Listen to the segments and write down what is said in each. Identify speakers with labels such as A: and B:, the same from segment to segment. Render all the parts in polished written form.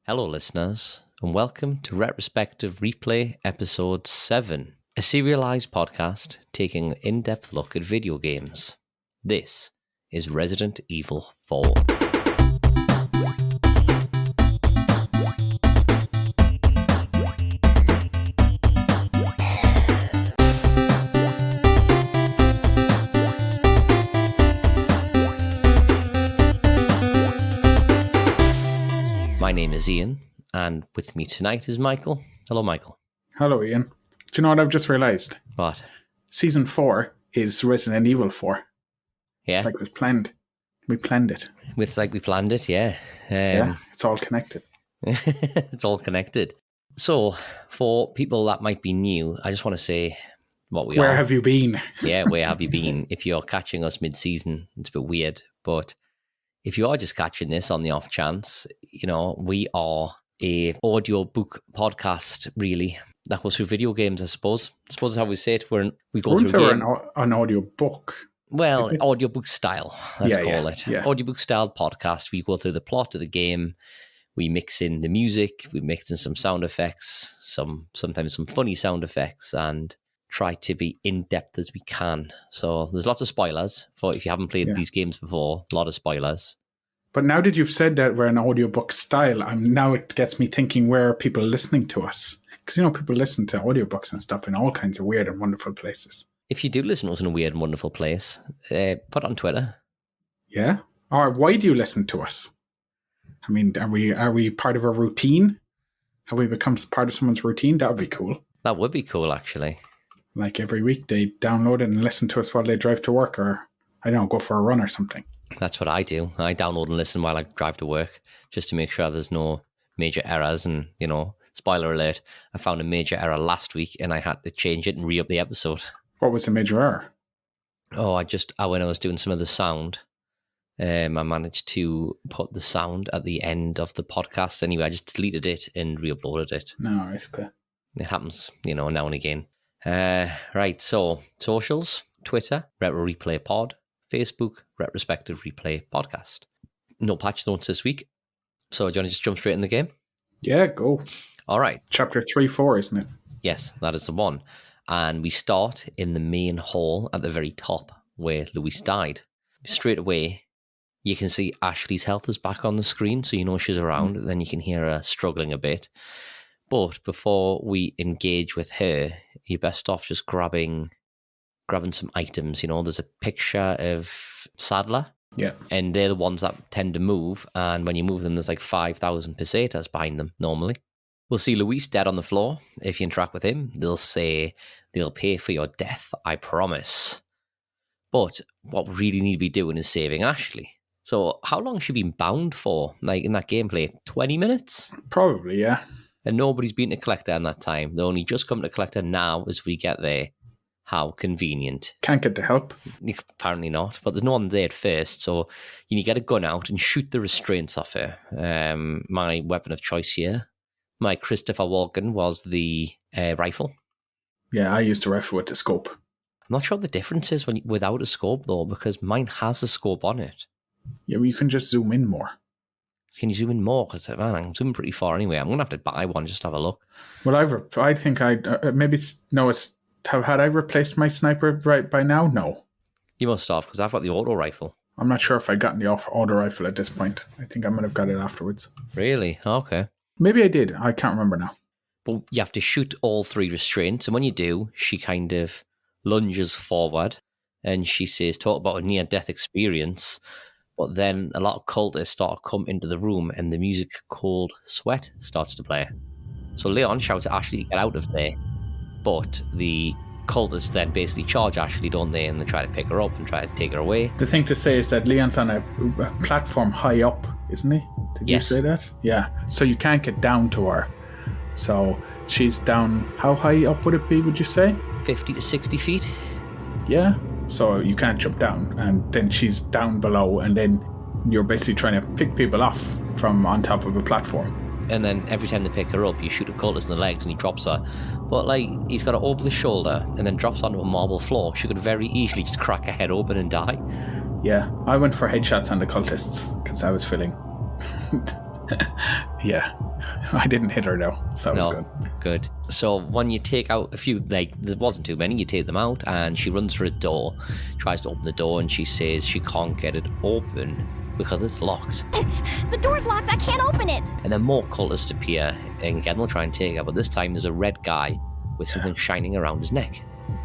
A: Hello, listeners, and welcome to Retrospective Replay Episode 7, a serialized podcast taking an in-depth look at video games. This is Resident Evil 4. My name is Ian, and with me tonight is Michael. Hello, Michael.
B: Hello, Ian. Do you know what I've just realised?
A: What?
B: Season 4 is Resident Evil 4.
A: Yeah?
B: It's like it was planned. We planned it.
A: It's like we planned it, yeah.
B: Yeah, it's all connected.
A: It's all connected. So, for people that might be new, I just want to say what we are.
B: Where have you been?
A: Yeah, where have you been? If you're catching us mid-season, it's a bit weird, but if you are just catching this on the off chance, you know, we are a audiobook podcast, really, that goes through video games, I suppose. I suppose that's how we say it. We go through
B: an audio book.
A: Well, audiobook style, let's call it.
B: Yeah.
A: Audiobook style podcast. We go through the plot of the game. We mix in the music. We mix in some sound effects, sometimes some funny sound effects, and try to be in-depth as we can. So there's lots of spoilers for if you haven't played these games before, a lot of spoilers.
B: But now that you've said that we're an audiobook style, now it gets me thinking, where are people listening to us? Because, you know, people listen to audiobooks and stuff in all kinds of weird and wonderful places.
A: If you do listen to us in a weird and wonderful place, put it on Twitter.
B: Yeah? Or why do you listen to us? I mean, are we part of a routine? Have we become part of someone's routine? That would be cool.
A: That would be cool, actually.
B: Like every week they download it and listen to us while they drive to work, or, I don't know, go for a run or something.
A: That's what I do. I download and listen while I drive to work, just to make sure there's no major errors. And, you know, spoiler alert, I found a major error last week and I had to change it and re-up the episode.
B: What was the major error?
A: Oh, when I was doing some of the sound, I managed to put the sound at the end of the podcast. Anyway, I just deleted it and re-uploaded it.
B: No, right, okay.
A: It happens, you know, now and again. Right, so socials, Twitter, Retro Replay Pod, Facebook, Retrospective Replay Podcast. No patch notes this week. So do you want to just jump straight in the game?
B: Yeah, go.
A: All right.
B: Chapter 3-4, isn't it?
A: Yes, that is the one. And we start in the main hall at the very top where Louise died. Straight away, you can see Ashley's health is back on the screen, so you know she's around. And then you can hear her struggling a bit. But before we engage with her, you're best off just grabbing some items. You know, there's a picture of Sadler.
B: Yeah.
A: And they're the ones that tend to move. And when you move them, there's like 5,000 pesetas behind them normally. We'll see Luis dead on the floor. If you interact with him, they'll say they'll pay for your death, I promise. But what we really need to be doing is saving Ashley. So how long has she been bound for? Like in that gameplay, 20 minutes?
B: Probably, yeah.
A: And nobody's been to collect her in that time. They only just come to collect her now as we get there. How convenient.
B: Can't get the help.
A: Apparently not. But there's no one there at first, so you need to get a gun out and shoot the restraints off her. My weapon of choice here, my Christopher Walken, was the rifle.
B: Yeah, I used a rifle with the scope.
A: I'm not sure what the difference is without a scope, though, because mine has a scope on it.
B: Yeah, well, you can just zoom in more.
A: Can you zoom in more? Because, man, I'm zooming pretty far anyway. I'm going to have to buy one just to have a look.
B: Well, I think had I replaced my sniper right by now? No.
A: You must have, because I've got the auto rifle.
B: I'm not sure if I got the auto rifle at this point. I think I might have got it afterwards.
A: Really? Okay.
B: Maybe I did. I can't remember now.
A: But you have to shoot all three restraints, and when you do, she kind of lunges forward, and she says, talk about a near-death experience. But then a lot of cultists start to come into the room, and the music called Sweat starts to play. So Leon shouts at Ashley to get out of there. But the cultists then basically charge Ashley, don't they? And they try to pick her up and try to take her away.
B: The thing to say is that Leon's on a platform high up, isn't he? Did you say that? Yeah. So you can't get down to her. So she's down. How high up would it be, would you say?
A: 50 to 60 feet.
B: Yeah. So you can't jump down. And then she's down below. And then you're basically trying to pick people off from on top of a platform.
A: And then every time they pick her up, you shoot a cultist in the legs and he drops her. But, like, he's got her over the shoulder and then drops onto a marble floor. She could very easily just crack her head open and die.
B: Yeah, I went for headshots on the cultists because I was feeling... yeah, I didn't hit her though, so that was
A: good. So when you take out a few, there wasn't too many, you take them out, and she runs for a door, tries to open the door, and she says she can't get it open because it's locked.
C: The door's locked, I can't open it!
A: And then more cultists appear, and again they'll try and take her, but this time there's a red guy with something shining around his neck.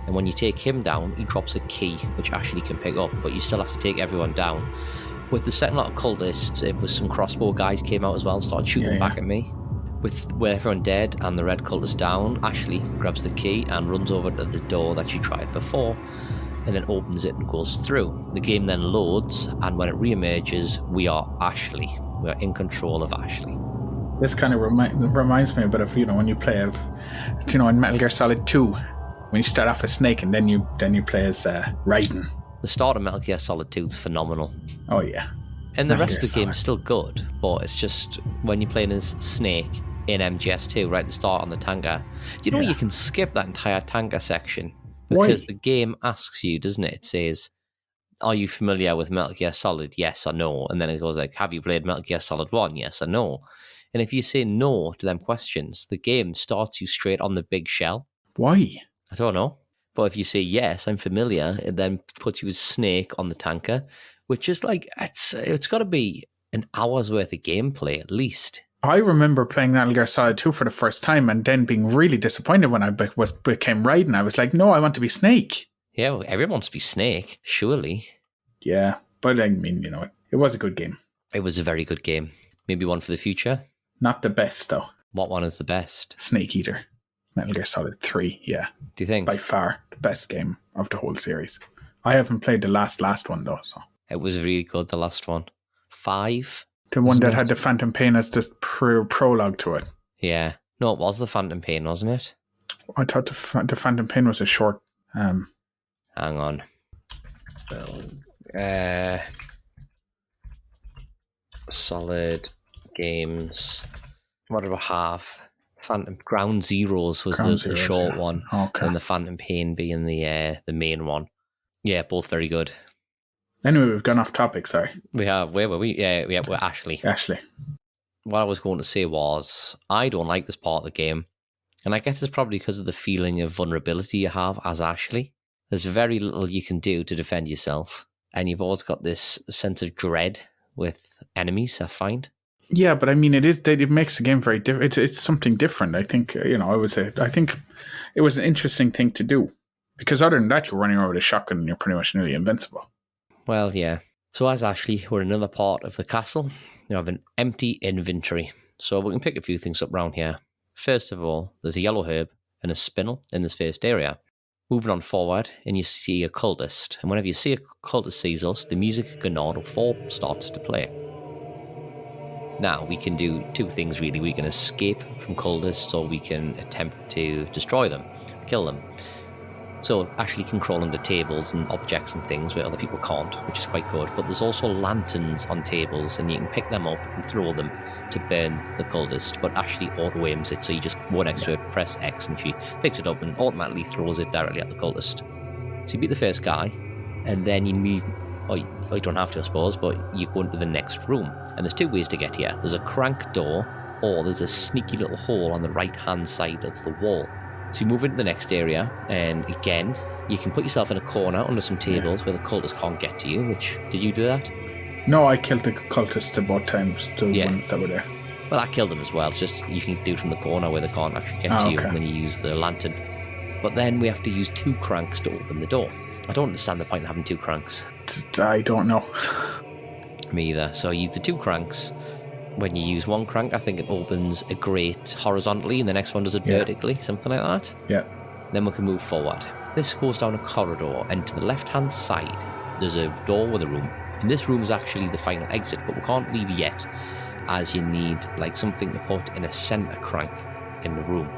A: And when you take him down, he drops a key, which Ashley can pick up, but you still have to take everyone down. With the second lot of cultists, it was some crossbow guys came out as well and started shooting back at me. With everyone dead and the red cultist down, Ashley grabs the key and runs over to the door that she tried before, and then opens it and goes through. The game then loads, and when it re-emerges, we are Ashley. We are in control of Ashley.
B: This kind of reminds me a bit of, when you play in Metal Gear Solid 2, when you start off as Snake and then you play as Raiden.
A: The start of Metal Gear Solid 2 is phenomenal.
B: Oh yeah.
A: And the rest of the game is still good, but it's just when you're playing as Snake in MGS2 right at the start on the tanker, you know you can skip that entire tanker section because the game asks you, doesn't it? It says, are you familiar with Metal Gear Solid? Yes or no. And then it goes like, have you played Metal Gear Solid 1? Yes or no. And if you say no to them questions, the game starts you straight on the big shell.
B: Why?
A: I don't know. But if you say yes, I'm familiar, it then puts you as Snake on the tanker, which is like, it's got to be an hour's worth of gameplay at least.
B: I remember playing Metal Gear Solid 2 for the first time and then being really disappointed when I became Raiden. I was like, no, I want to be Snake.
A: Yeah, well, everyone wants to be Snake, surely.
B: Yeah, but I mean, it was a good game.
A: It was a very good game. Maybe one for the future.
B: Not the best, though.
A: What one is the best?
B: Snake Eater. Metal Gear Solid 3, yeah.
A: Do you think?
B: By far the best game of the whole series. I haven't played the last one, though, so.
A: It was really good, the last one. 5?
B: The one that had the Phantom Pain as this prologue to it.
A: Yeah. No, it was the Phantom Pain, wasn't it?
B: I thought the Phantom Pain was a short...
A: Hang on. Solid games. What do I have? Phantom Ground Zeroes was the short one.
B: Okay.
A: And the Phantom Pain being the main one. Yeah, both very good.
B: Anyway, we've gone off topic, sorry.
A: We have, where were we? Yeah, we're Ashley.
B: Ashley.
A: What I was going to say was, I don't like this part of the game. And I guess it's probably because of the feeling of vulnerability you have as Ashley. There's very little you can do to defend yourself. And you've always got this sense of dread with enemies, I find.
B: Yeah, but I mean, it makes the game very different. It's something different. I think, I think it was an interesting thing to do. Because other than that, you're running around with a shotgun and you're pretty much nearly invincible.
A: Well, yeah. So as Ashley, we're in another part of the castle. You have an empty inventory. So we can pick a few things up around here. First of all, there's a yellow herb and a spinel in this first area. Moving on forward, and you see a cultist. And whenever you see a cultist sees us, the music Ganado 4 starts to play. Now, we can do two things really. We can escape from cultists, or we can attempt to destroy them, kill them. So Ashley can crawl under tables and objects and things where other people can't, which is quite good. But there's also lanterns on tables, and you can pick them up and throw them to burn the cultist. But Ashley auto-aims it, so you just go next to it, press X, and she picks it up and automatically throws it directly at the cultist. So you beat the first guy, and then you move... Oh, you don't have to, I suppose, but you go into the next room. And there's two ways to get here. There's a crank door, or there's a sneaky little hole on the right-hand side of the wall. So you move into the next area, and again, you can put yourself in a corner under some tables where the cultists can't get to you, which... Did you do that?
B: No, I killed the cultists both times, the ones that were there.
A: Well, I killed them as well. It's just you can do it from the corner where they can't actually get to you, and then you use the lantern. But then we have to use two cranks to open the door. I don't understand the point of having two cranks.
B: I don't know.
A: Me either. So you use the two cranks. When you use one crank, I think it opens a grate horizontally, and the next one does it vertically, something like that.
B: Yeah.
A: Then we can move forward. This goes down a corridor, and to the left-hand side, there's a door with a room. And this room is actually the final exit, but we can't leave yet, as you need like something to put in a center crank in the room.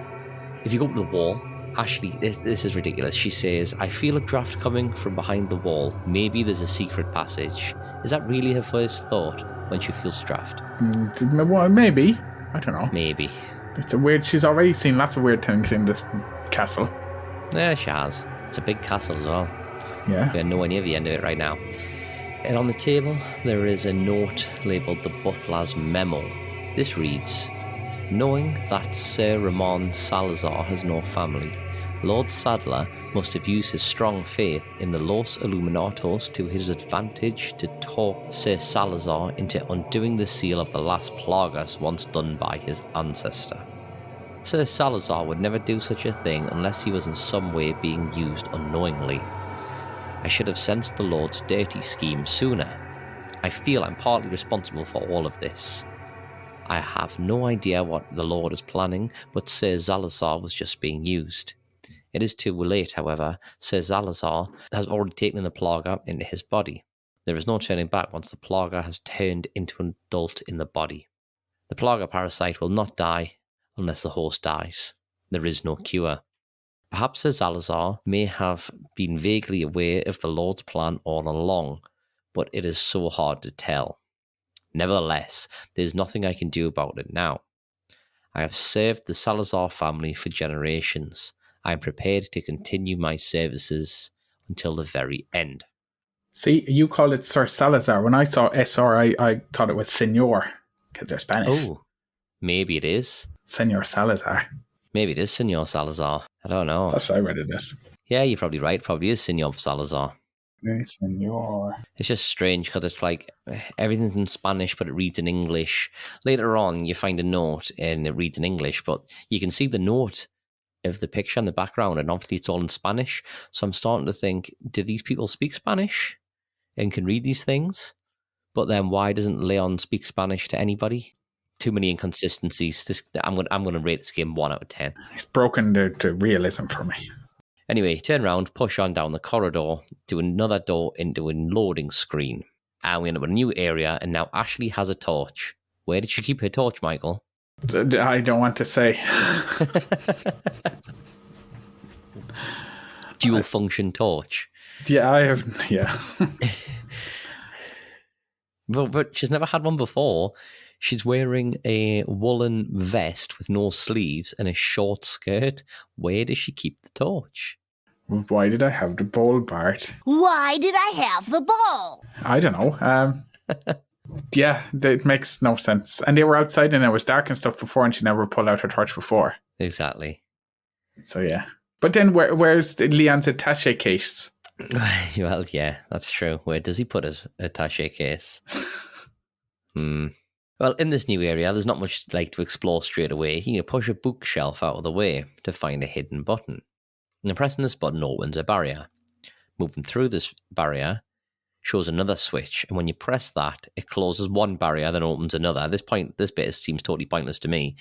A: If you go up to the wall, Ashley, this is ridiculous. She says, I feel a draft coming from behind the wall. Maybe there's a secret passage. Is that really her first thought when she feels a draft?
B: Well, maybe. I don't know.
A: Maybe.
B: It's a weird... She's already seen lots of weird things in this castle.
A: Yeah, she has. It's a big castle as well.
B: Yeah.
A: We're nowhere near the end of it right now. And on the table, there is a note labelled the Butler's Memo. This reads, Knowing that Sir Ramon Salazar has no family, Lord Sadler must have used his strong faith in the Los Illuminatos to his advantage to talk Sir Salazar into undoing the seal of the last Plagas once done by his ancestor. Sir Salazar would never do such a thing unless he was in some way being used unknowingly. I should have sensed the Lord's dirty scheme sooner. I feel I'm partly responsible for all of this. I have no idea what the Lord is planning, but Sir Salazar was just being used. It is too late, however. Sir Salazar has already taken the Plaga into his body. There is no turning back once the Plaga has turned into an adult in the body. The Plaga parasite will not die unless the host dies. There is no cure. Perhaps Sir Salazar may have been vaguely aware of the Lord's plan all along, but it is so hard to tell. Nevertheless, there is nothing I can do about it now. I have served the Salazar family for generations. I am prepared to continue my services until the very end.
B: See, you call it Sir Salazar. When I saw SR, I thought it was Senor, because they're Spanish.
A: Oh, maybe it is.
B: Senor Salazar.
A: Maybe it is Senor Salazar. I don't know.
B: That's what I read it as.
A: Yeah, you're probably right. Probably is Senor Salazar.
B: Senor.
A: It's just strange because it's like everything's in Spanish, but it reads in English. Later on, you find a note and it reads in English, but you can see the note of the picture in the background, and obviously it's all in Spanish. So I'm starting to think, do these people speak Spanish and can read these things? But then why doesn't Leon speak Spanish to anybody? Too many inconsistencies. I'm going to rate this game 1 out of 10.
B: It's broken to realism for me.
A: Anyway, turn around, push on down the corridor to another door into a loading screen. And we end up in a new area, and now Ashley has a torch. Where did she keep her torch, Michael?
B: I don't want to say.
A: Dual function torch.
B: Yeah, I have. Yeah.
A: But she's never had one before. She's wearing a woolen vest with no sleeves and a short skirt. Where does she keep the torch?
B: Why did I have the bowl, Bart?
C: Why did I have the bowl?
B: I don't know. Yeah, it makes no sense. And they were outside and it was dark and stuff before, and she never pulled out her torch before.
A: Exactly.
B: So, yeah. But then where's Leon's attaché case?
A: Well, yeah, that's true. Where does he put his attaché case? Well, in this new area, there's not much to explore straight away. You push a bookshelf out of the way to find a hidden button. And pressing this button opens a barrier. Moving through this barrier shows another switch, and when you press that, it closes one barrier, then opens another. At this point, this bit seems totally pointless to me.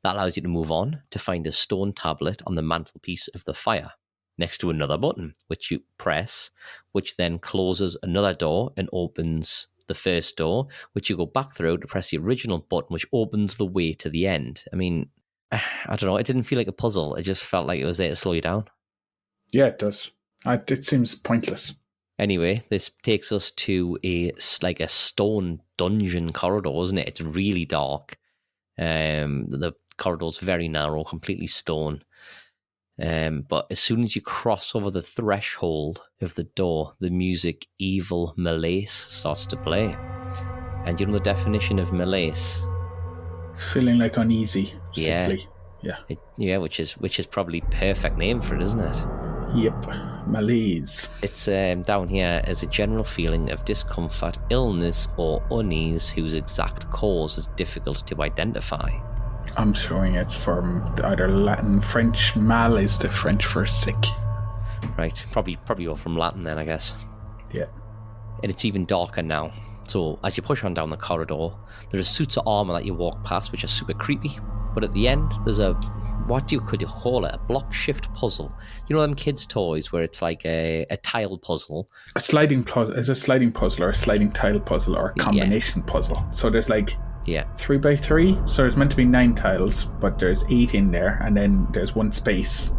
A: That allows you to move on to find a stone tablet on the mantelpiece of the fire, next to another button, which you press, which then closes another door and opens the first door, which you go back through to press the original button, which opens the way to the end. I mean, I don't know. It didn't feel like a puzzle. It just felt like it was there to slow you down.
B: Yeah, it does. It seems pointless.
A: Anyway, this takes us to a stone dungeon corridor, isn't it? It's really dark. The corridor's very narrow, completely stone. But as soon as you cross over the threshold of the door, the music Evil Malaise starts to play. And you know the definition of malaise?
B: It's feeling like uneasy, sickly.
A: Yeah, which is probably perfect name for it, isn't it?
B: Yep, malaise.
A: It's down here as a general feeling of discomfort, illness, or unease whose exact cause is difficult to identify.
B: I'm showing it's from either Latin, French. Mal is the French for sick.
A: Right, probably all from Latin then, I guess.
B: Yeah.
A: And it's even darker now. So as you push on down the corridor, there's suits of armor that you walk past, which are super creepy. But at the end, there's could you call it? A block shift puzzle. You know them kids' toys where it's like a tile puzzle?
B: A sliding puzzle is a sliding puzzle or a sliding tile puzzle or a combination puzzle. So there's 3x3, so there's meant to be 9 tiles, but there's 8 in there, and then there's one space,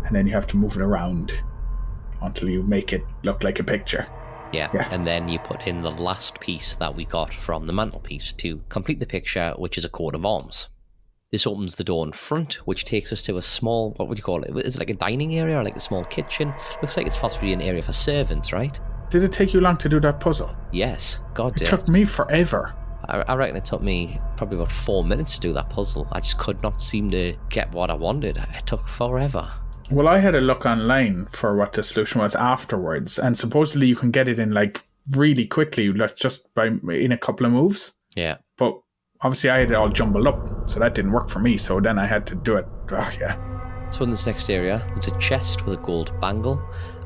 B: and then you have to move it around until you make it look like a picture.
A: Yeah, and then you put in the last piece that we got from the mantelpiece to complete the picture, which is a coat of arms. This opens the door in front, which takes us to a small, what would you call it? Is it like a dining area or like a small kitchen? Looks like it's possibly an area for servants, right?
B: Did it take you long to do that puzzle?
A: Yes, God
B: It took me forever.
A: I reckon it took me probably about 4 minutes to do that puzzle. I just could not seem to get what I wanted. It took forever.
B: Well, I had a look online for what the solution was afterwards, and supposedly you can get it in like really quickly, like just in a couple of moves.
A: Yeah.
B: But obviously I had it all jumbled up, so that didn't work for me, so then I had to do it. Oh, yeah.
A: So in this next area, there's a chest with a gold bangle,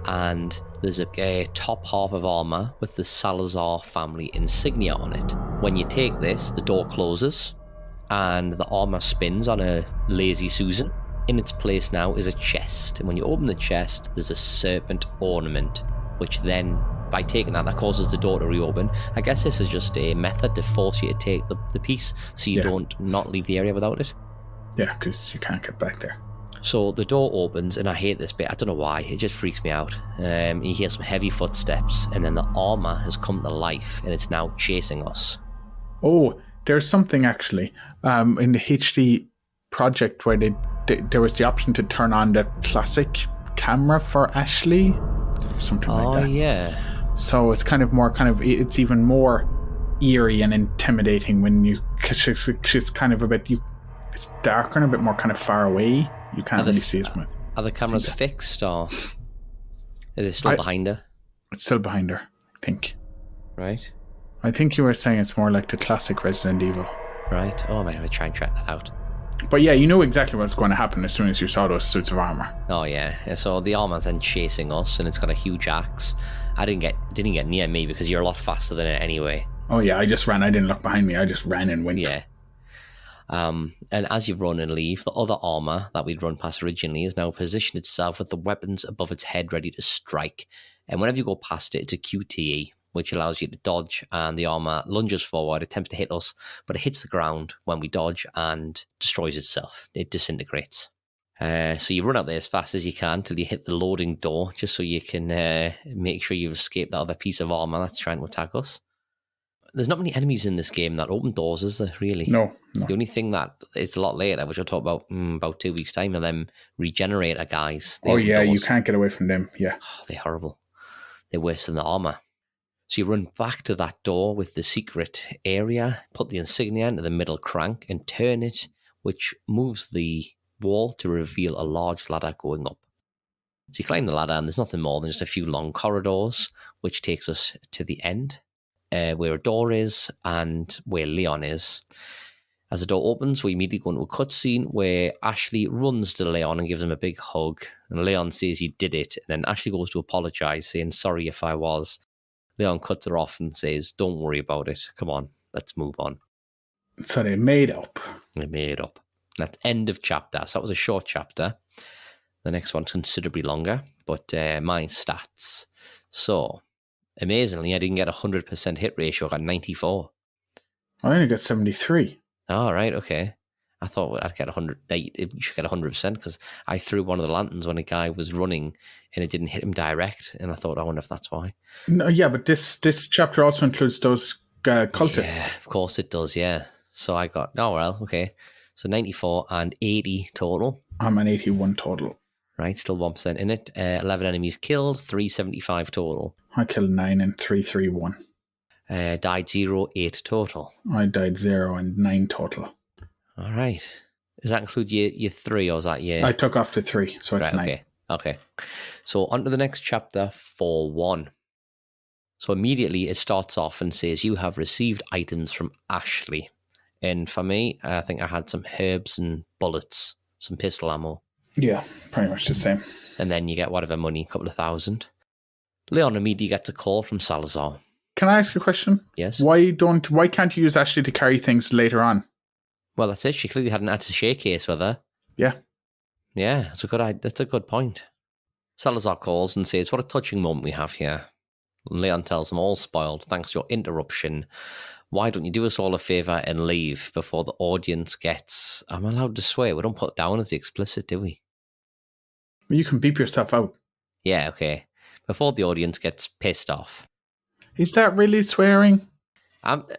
A: and there's a top half of armor with the Salazar family insignia on it. When you take this, the door closes, and the armor spins on a lazy Susan. In its place now is a chest, and when you open the chest, there's a serpent ornament, which then, by taking that causes the door to reopen. I guess this is just a method to force you to take the piece, so you don't not leave the area without it.
B: Yeah, because you can't get back there.
A: So the door opens, and I hate this bit. I don't know why. It just freaks me out. You hear some heavy footsteps, and then the armor has come to life, and it's now chasing us.
B: Oh, there's something actually in the HD project where there was the option to turn on the classic camera for Ashley, something like that. Oh
A: yeah.
B: So it's it's even more eerie and intimidating when cause she's kind of it's darker and a bit more kind of far away. You can't really see as much.
A: Are the cameras fixed, or is it still behind her?
B: It's still behind her, I think.
A: Right.
B: I think you were saying it's more like the classic Resident Evil.
A: Right. Oh, I'm going to try and track that out.
B: But yeah, you know exactly what's going to happen as soon as you saw those suits of armor.
A: Oh yeah. So the armor's then chasing us, and it's got a huge axe. It didn't get near me because you're a lot faster than it anyway.
B: Oh yeah, I just ran. I didn't look behind me. I just ran and went.
A: Yeah. And as you run and leave, the other armor that we'd run past originally has now positioned itself with the weapons above its head ready to strike. And whenever you go past it, it's a QTE, which allows you to dodge, and the armor lunges forward, attempts to hit us, but it hits the ground when we dodge and destroys itself. It disintegrates. So you run out there as fast as you can till you hit the loading door, just so you can make sure you've escaped that other piece of armor that's trying to attack us. There's not many enemies in this game that open doors, is there, really?
B: No.
A: The only thing that it's a lot later, which I'll talk about 2 weeks' time, are them regenerator guys.
B: Oh, yeah, you can't get away from them, yeah.
A: Oh, they're horrible. They're worse than the armor. So you run back to that door with the secret area, put the insignia into the middle crank, and turn it, which moves the wall to reveal a large ladder going up. So you climb the ladder, and there's nothing more than just a few long corridors, which takes us to the end. Where a door is and where Leon is. As the door opens, we immediately go into a cutscene where Ashley runs to Leon and gives him a big hug. And Leon says he did it. And then Ashley goes to apologize, saying, "Sorry if I was." Leon cuts her off and says, "Don't worry about it. Come on, let's move on."
B: So they made up.
A: They made up. That's end of chapter. So that was a short chapter. The next one's considerably longer, but my stats. So, amazingly, I didn't get 100% hit ratio. I got 94.
B: I only got 73.
A: Oh, right, okay. I thought I'd get 100. You should get 100% because I threw one of the lanterns when a guy was running and it didn't hit him direct. And I thought, I wonder if that's why.
B: No, yeah, but this chapter also includes those cultists.
A: Yeah, of course it does, yeah. So I got, oh, well, okay. So 94 and 80 total.
B: I'm an 81 total.
A: Right, still 1% in it. 11 enemies killed, 375 total.
B: I killed 9 and 331.
A: Died 0, 8 total.
B: I died 0 and 9 total.
A: All right. Does that include your 3 or is that your...
B: I took off the 3, so it's 9.
A: Okay. So on to the next chapter, 4.1. So immediately it starts off and says, you have received items from Ashley. And for me, I think I had some herbs and bullets, some pistol ammo.
B: Yeah, pretty much the same.
A: And then you get whatever money, a couple of thousand. Leon immediately gets a call from Salazar.
B: Can I ask a question?
A: Yes.
B: Why can't you use Ashley to carry things later on?
A: Well, that's it. She clearly had an attaché case with her.
B: Yeah.
A: Yeah, that's a good point. Salazar calls and says, what a touching moment we have here. And Leon tells him all spoiled, thanks to your interruption. Why don't you do us all a favour and leave before the audience gets... I'm allowed to swear. We don't put it down as the explicit, do we?
B: You can beep yourself out.
A: Yeah, okay. Before the audience gets pissed off.
B: Is that really swearing?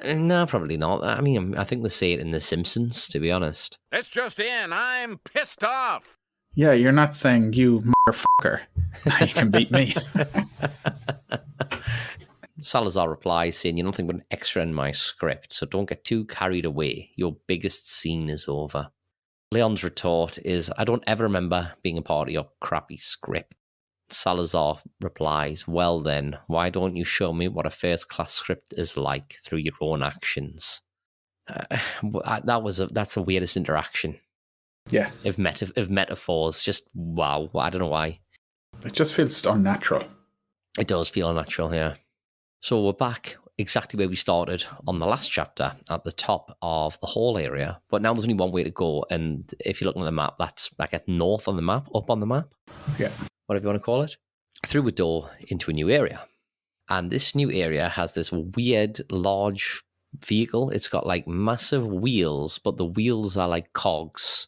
A: No, probably not. I mean, I think they say it in The Simpsons, to be honest.
D: It's just in. I'm pissed off.
B: Yeah, you're not saying you motherfucker. Now you can beat me.
A: Salazar replies saying, "You're nothing but an extra in my script, so don't get too carried away. Your biggest scene is over." Leon's retort is, "I don't ever remember being a part of your crappy script." Salazar replies, "Well then, why don't you show me what a first-class script is like through your own actions?" That's the weirdest interaction.
B: Yeah.
A: Of metaphors, just wow. I don't know why.
B: It just feels unnatural.
A: It does feel unnatural, yeah. So we're back exactly where we started on the last chapter, at the top of the hall area. But now there's only one way to go, and if you're looking at the map, that's like at north on the map, up on the map.
B: Yeah.
A: Whatever you want to call it. Through a door into a new area. And this new area has this weird, large vehicle. It's got like massive wheels, but the wheels are like cogs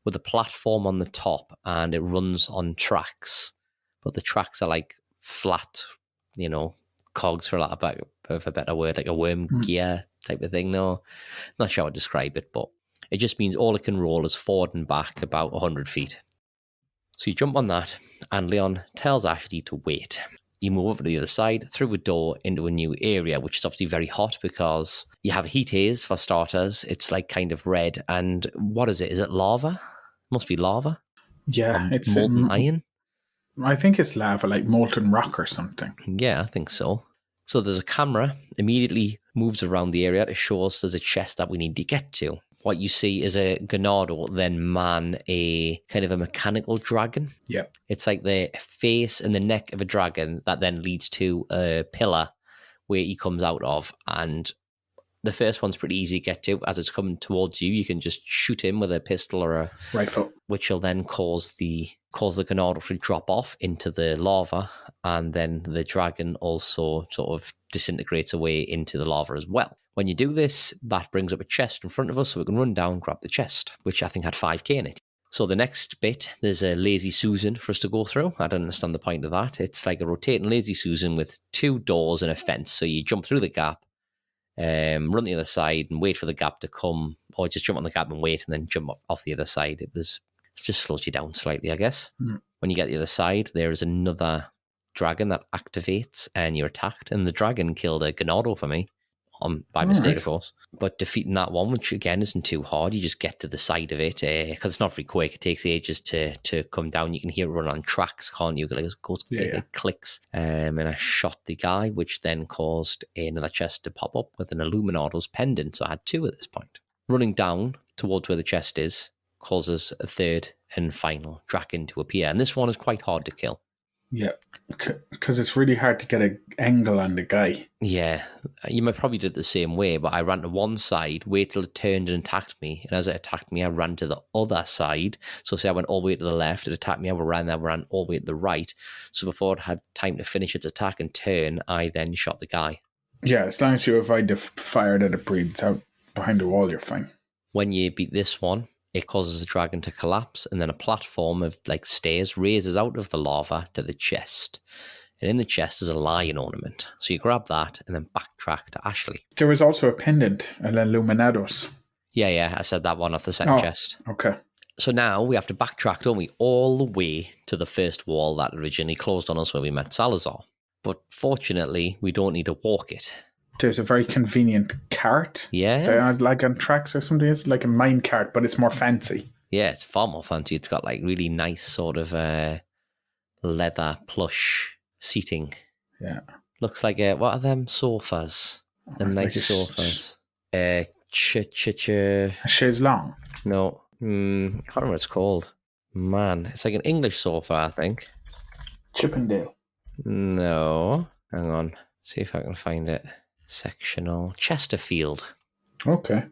A: with a platform on the top, and it runs on tracks. But the tracks are like flat, cogs, for lack of a better word, like a worm gear type of thing. No, not sure how to describe it, but it just means all it can roll is forward and back about 100 feet. So you jump on that, and Leon tells Ashley to wait. You move over to the other side, through a door into a new area, which is obviously very hot because you have a heat haze for starters. It's like kind of red, and what is it? Is it lava? Must be lava.
B: Yeah, it's
A: molten iron.
B: I think it's lava, like molten rock or something.
A: Yeah, I think so. So there's a camera immediately moves around the area to show us there's a chest that we need to get to. What you see is a Ganado then man a kind of a mechanical dragon.
B: Yep.
A: It's like the face and the neck of a dragon that then leads to a pillar where he comes out of. And the first one's pretty easy to get to. As it's coming towards you, you can just shoot him with a pistol or a
B: rifle,
A: which will then cause the Ganado to drop off into the lava, and then the dragon also sort of disintegrates away into the lava as well. When you do this, that brings up a chest in front of us, so we can run down and grab the chest, which I think had 5k in it. So the next bit, there's a Lazy Susan for us to go through. I don't understand the point of that. It's like a rotating Lazy Susan with 2 doors and a fence. So you jump through the gap, run the other side and wait for the gap to come, or just jump on the gap and wait and then jump off the other side. It just slows you down slightly, I guess. When you get to the other side, there is another dragon that activates and you're attacked. And the dragon killed a Ganado for me. By mistake, of course. But defeating that one, which again isn't too hard, you just get to the side of it, because it's not very quick. It takes ages to come down. You can hear it run on tracks, can't you? It clicks. And I shot the guy, which then caused another chest to pop up with an Illuminado's pendant. So I had 2 at this point. Running down towards where the chest is causes a third and final dragon to appear. And this one is quite hard to kill.
B: Yeah, because it's really hard to get an angle on the guy.
A: Yeah, you might probably do it the same way, but I ran to one side, wait till it turned and attacked me, and as it attacked me, I ran to the other side. So say I went all the way to the left, it attacked me, I ran all the way to the right. So before it had time to finish its attack and turn, I then shot the guy. Yeah,
B: as long as you avoid the fire that it breathes out behind the wall, you're fine.
A: When you beat this one, it causes the dragon to collapse, and then a platform of like stairs raises out of the lava to the chest. And in the chest is a lion ornament. So you grab that and then backtrack to Ashley.
B: There was also a pendant, an Illuminados.
A: Yeah, I said that one off the second chest.
B: Okay.
A: So now we have to backtrack, don't we, all the way to the first wall that originally closed on us when we met Salazar. But fortunately, we don't need to walk it.
B: There's a very convenient cart.
A: Yeah.
B: Like on tracks or something. It's like a mine cart, but it's more fancy.
A: Yeah, it's far more fancy. It's got like really nice sort of leather plush seating.
B: Yeah.
A: Looks like what are them sofas? Them nice sofas.
B: A chaise longue.
A: No. I can't remember what it's called. Man, it's like an English sofa, I think.
B: Chippendale.
A: No. Hang on. See if I can find it. Sectional. Chesterfield.
B: Okay.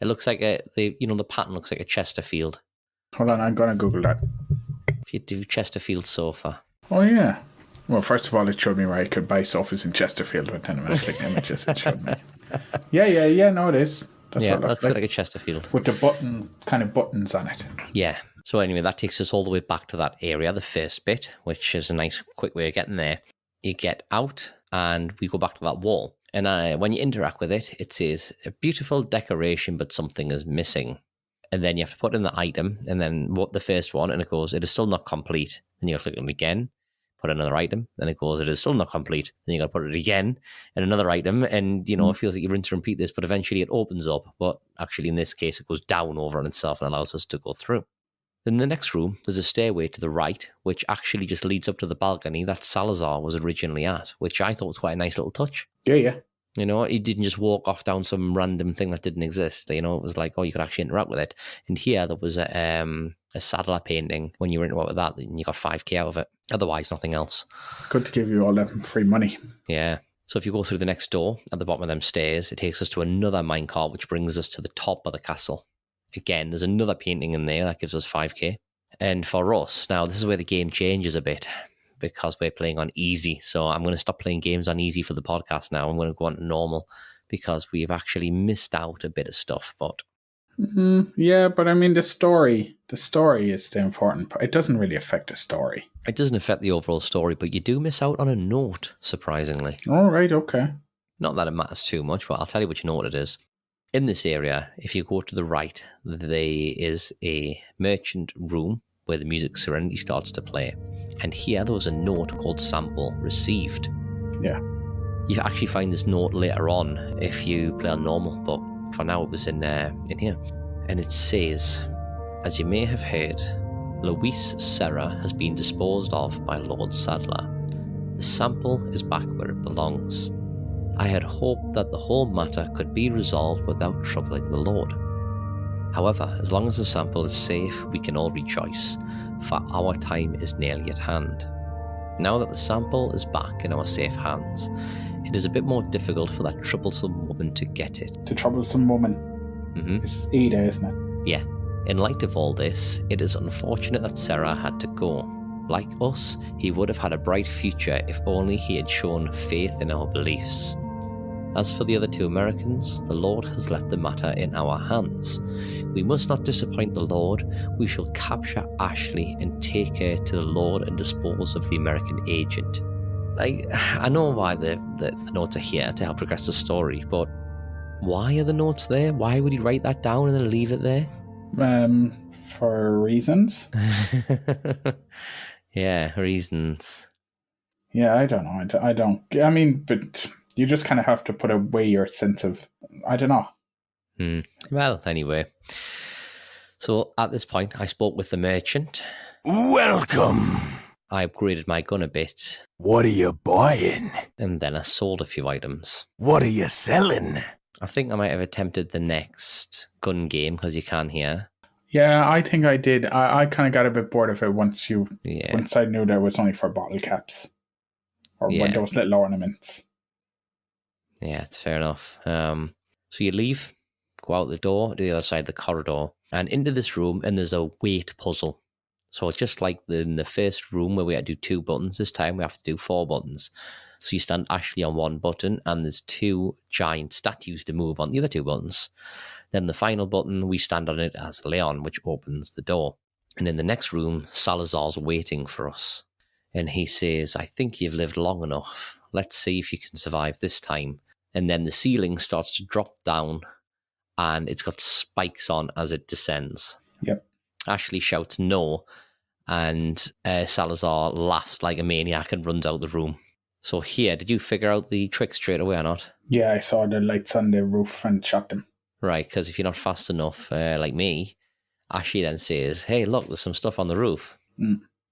A: It looks like the pattern looks like a Chesterfield.
B: Hold on, I'm going to Google that.
A: If you do Chesterfield sofa.
B: Oh, yeah. Well, first of all, it showed me where I could buy sofas in Chesterfield, but then when I clicked images, it showed me. Yeah, no, it is.
A: That's like a Chesterfield.
B: With the buttons on it.
A: Yeah. So anyway, that takes us all the way back to that area, the first bit, which is a nice, quick way of getting there. You get out, and we go back to that wall. And when you interact with it, it says, a beautiful decoration, but something is missing. And then you have to put in the item, and then the first one, and it goes, it is still not complete. And you'll click on it again, put another item, and it goes, it is still not complete. Then you got to put it again and another item, and it feels like you rinse and repeat this, but eventually it opens up. But actually, in this case, it goes down over on itself and allows us to go through. Then in the next room, there's a stairway to the right, which actually just leads up to the balcony that Salazar was originally at, which I thought was quite a nice little touch.
B: Yeah.
A: He didn't just walk off down some random thing that didn't exist. It was like, you could actually interact with it. And here there was a Sadler painting. When you were interacting with that, and you got 5k out of it. Otherwise, nothing else.
B: It's good to give you all that free money.
A: Yeah. So if you go through the next door at the bottom of them stairs, it takes us to another minecart, which brings us to the top of the castle. Again, there's another painting in there that gives us 5k. And for us, now this is where the game changes a bit, because we're playing on easy. So I'm going to stop playing games on easy for the podcast now. I'm going to go on to normal, because we've actually missed out a bit of stuff. But
B: yeah, but I mean, the story is the important part. It doesn't really affect the story.
A: It doesn't affect the overall story, but you do miss out on a note, surprisingly.
B: All right, okay.
A: Not that it matters too much, but I'll tell you which note it is. In this area, if you go to the right, there is a merchant room where the music Serenity starts to play. And here there was a note called Sample Received.
B: Yeah.
A: You actually find this note later on if you play on normal, but for now it was in here. And it says, as you may have heard, Luis Serra has been disposed of by Lord Sadler. The sample is back where it belongs. I had hoped that the whole matter could be resolved without troubling the Lord. However, as long as the sample is safe, we can all rejoice, for our time is nearly at hand. Now that the sample is back in our safe hands, it is a bit more difficult for that troublesome woman to get it.
B: The troublesome woman? It's Ada, isn't it?
A: Yeah. In light of all this, it is unfortunate that Serra had to go. Like us, he would have had a bright future if only he had shown faith in our beliefs. As for the other two Americans, the Lord has left the matter in our hands. We must not disappoint the Lord. We shall capture Ashley and take her to the Lord and dispose of the American agent. I know why the notes are here to help progress the story, but why are the notes there? Why would he write that down and then leave it there?
B: For reasons.
A: Yeah, reasons.
B: Yeah, I don't know. I don't. I mean, but you just kind of have to put away your sense of, I don't know.
A: Well, anyway. So at this point, I spoke with the merchant.
D: Welcome.
A: I upgraded my gun a bit.
D: What are you buying?
A: And then I sold a few items.
D: What are you selling?
A: I think I might have attempted the next gun game, because you can hear.
B: Yeah, I think I did. I kind of got a bit bored of it once I knew there was only for bottle caps. Or when those little ornaments.
A: Yeah, it's fair enough. So you leave, go out the door to the other side of the corridor, and into this room, and there's a weight puzzle. So it's just like in the first room where we had to do 2 buttons. This time we have to do 4 buttons. So you stand Ashley on one button, and there's 2 giant statues to move on the other 2 buttons. Then the final button, we stand on it as Leon, which opens the door. And in the next room, Salazar's waiting for us. And he says, I think you've lived long enough. Let's see if you can survive this time. And then the ceiling starts to drop down, and it's got spikes on as it descends.
B: Yep.
A: Ashley shouts no, and Salazar laughs like a maniac and runs out the room. So here, did you figure out the trick straight away or not?
B: Yeah, I saw the lights on the roof and shot them.
A: Right, because if you're not fast enough, like me, Ashley then says, hey, look, there's some stuff on the roof.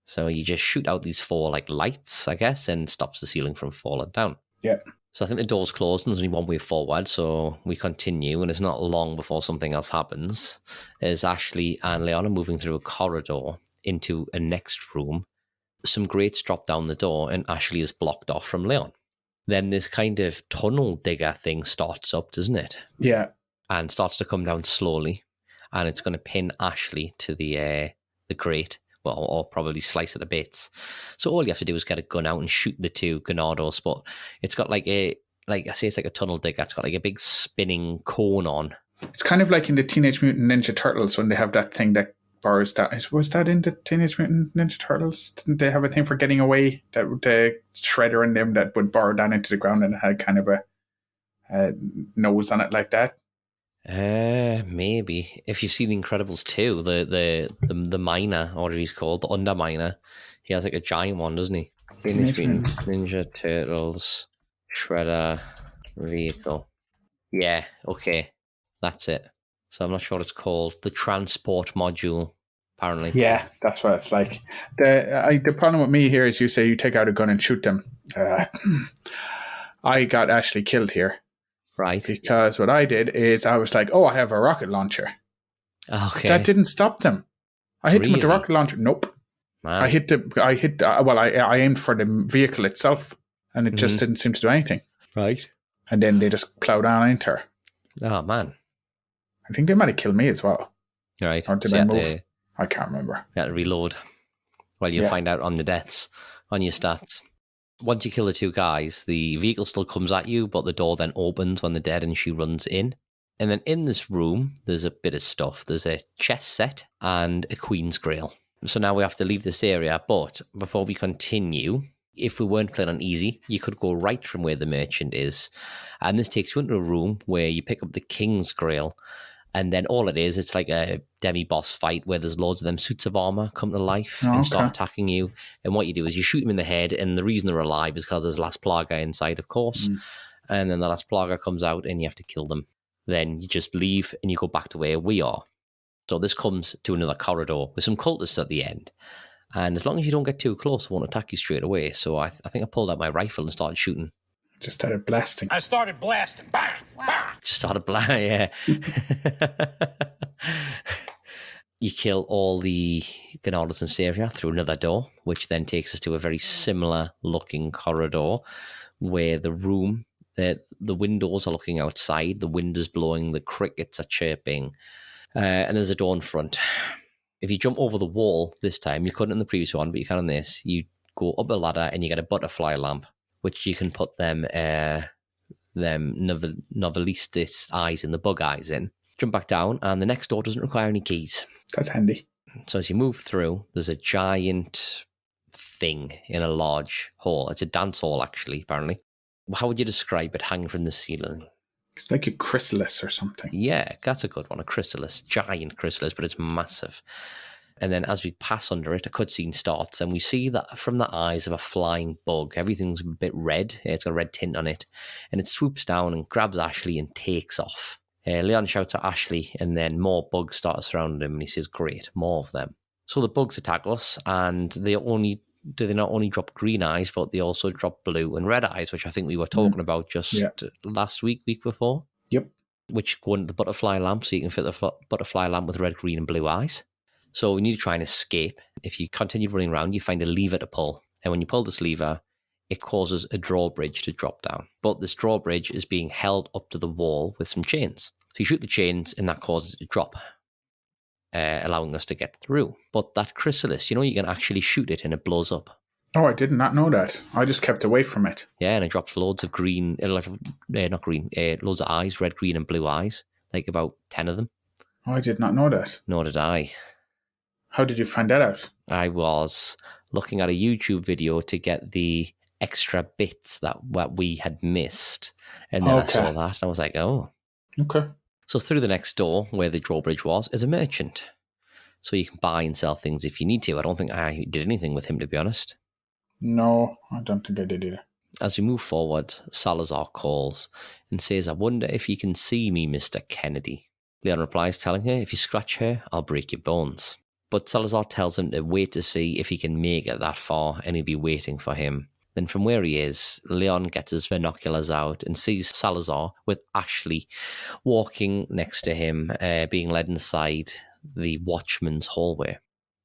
A: So you just shoot out these 4 lights, I guess, and stops the ceiling from falling down.
B: Yeah.
A: So I think the door's closed and there's only one way forward, so we continue, and it's not long before something else happens, as Ashley and Leon are moving through a corridor into a next room. Some grates drop down the door, and Ashley is blocked off from Leon. Then this kind of tunnel digger thing starts up, doesn't it?
B: Yeah.
A: And starts to come down slowly, and it's going to pin Ashley to the grate, well, or probably slice it to bits. So all you have to do is get a gun out and shoot the 2 Ganados, but it's got it's like a tunnel digger. It's got like a big spinning cone on.
B: It's kind of like in the Teenage Mutant Ninja Turtles when they have that thing that borrows that. Was that in the Teenage Mutant Ninja Turtles? Didn't they have a thing for getting away? That the shredder in them that would burrow down into the ground and had kind of a nose on it like that?
A: Maybe. If you've seen The Incredibles 2, the miner, or whatever he's called, the underminer, he has like a giant one, doesn't he? Teenage Mutant Ninja Turtles Shredder vehicle. Yeah, okay. That's it. So I'm not sure what it's called. The transport module, apparently.
B: Yeah, that's what it's like. The problem with me here is you say you take out a gun and shoot them. I got actually killed here.
A: Right.
B: Because what I did is I was like, oh, I have a rocket launcher.
A: Okay.
B: That didn't stop them. I hit them with the rocket launcher. Nope.
A: Man.
B: I aimed for the vehicle itself, and it just didn't seem to do anything.
A: Right.
B: And then they just plowed on into her.
A: Oh, man.
B: I think they might have killed me as well.
A: Right.
B: Or did I move? I can't remember.
A: You had to reload. Well, you'll find out on the deaths, on your stats. Once you kill the two guys, the vehicle still comes at you, but the door then opens when they're dead and she runs in. And then in this room, there's a bit of stuff. There's a chess set and a Queen's Grail. So now we have to leave this area, but before we continue, if we weren't playing on easy, you could go right from where the merchant is. And this takes you into a room where you pick up the King's Grail. And then all it is, it's like a demi-boss fight where there's loads of them suits of armor come to life and start attacking you. And what you do is you shoot them in the head, and the reason they're alive is because there's Last Plaga inside, of course. And then the Last Plaga comes out and you have to kill them. Then you just leave and you go back to where we are. So this comes to another corridor with some cultists at the end. And as long as you don't get too close, they won't attack you straight away. So I think I pulled out my rifle and started shooting.
B: Just started blasting.
D: I started blasting. Bang! Bang!
A: Just started blasting, yeah. You kill all the Ganardus and Savior through another door, which then takes us to a very similar looking corridor where the room, the windows are looking outside, the wind is blowing, the crickets are chirping, and there's a door in front. If you jump over the wall this time, you couldn't in the previous one, but you can on this, you go up a ladder and you get a butterfly lamp, which you can put them novelistis eyes in, the bug eyes in. Jump back down, and the next door doesn't require any keys.
B: That's handy.
A: So as you move through, there's a giant thing in a large hall. It's a dance hall, actually, apparently. How would you describe it hanging from the ceiling?
B: It's like a chrysalis or something.
A: Yeah, that's a good one. A chrysalis. Giant chrysalis, but it's massive. And then as we pass under it, a cutscene starts, and we see that from the eyes of a flying bug, everything's a bit red. It's got a red tint on it. And it swoops down and grabs Ashley and takes off. Leon shouts at Ashley, and then more bugs start surrounding him, and he says, great, more of them. So the bugs attack us, and they not only drop green eyes, but they also drop blue and red eyes, which I think we were talking about just last week before.
B: Yep.
A: Which go into the butterfly lamp, so you can fit the butterfly lamp with red, green, and blue eyes. So we need to try and escape. If you continue running around, you find a lever to pull. And when you pull this lever, it causes a drawbridge to drop down. But this drawbridge is being held up to the wall with some chains. So you shoot the chains, and that causes it to drop, allowing us to get through. But that chrysalis, you can actually shoot it and it blows up.
B: Oh, I did not know that. I just kept away from it.
A: Yeah, and it drops loads of green, loads of eyes, red, green, and blue eyes, like about 10 of them.
B: Oh, I did not know that.
A: Nor did I.
B: How did you find that out?
A: I was looking at a YouTube video to get the extra bits that we had missed. And then I saw that, and I was like, oh.
B: Okay.
A: So through the next door, where the drawbridge was, is a merchant. So you can buy and sell things if you need to. I don't think I did anything with him, to be honest.
B: No, I don't think I did either.
A: As we move forward, Salazar calls and says, I wonder if you can see me, Mr. Kennedy. Leon replies, telling her, if you scratch her, I'll break your bones. But Salazar tells him to wait to see if he can make it that far, and he'll be waiting for him. Then from where he is, Leon gets his binoculars out and sees Salazar with Ashley walking next to him, being led inside the watchman's hallway.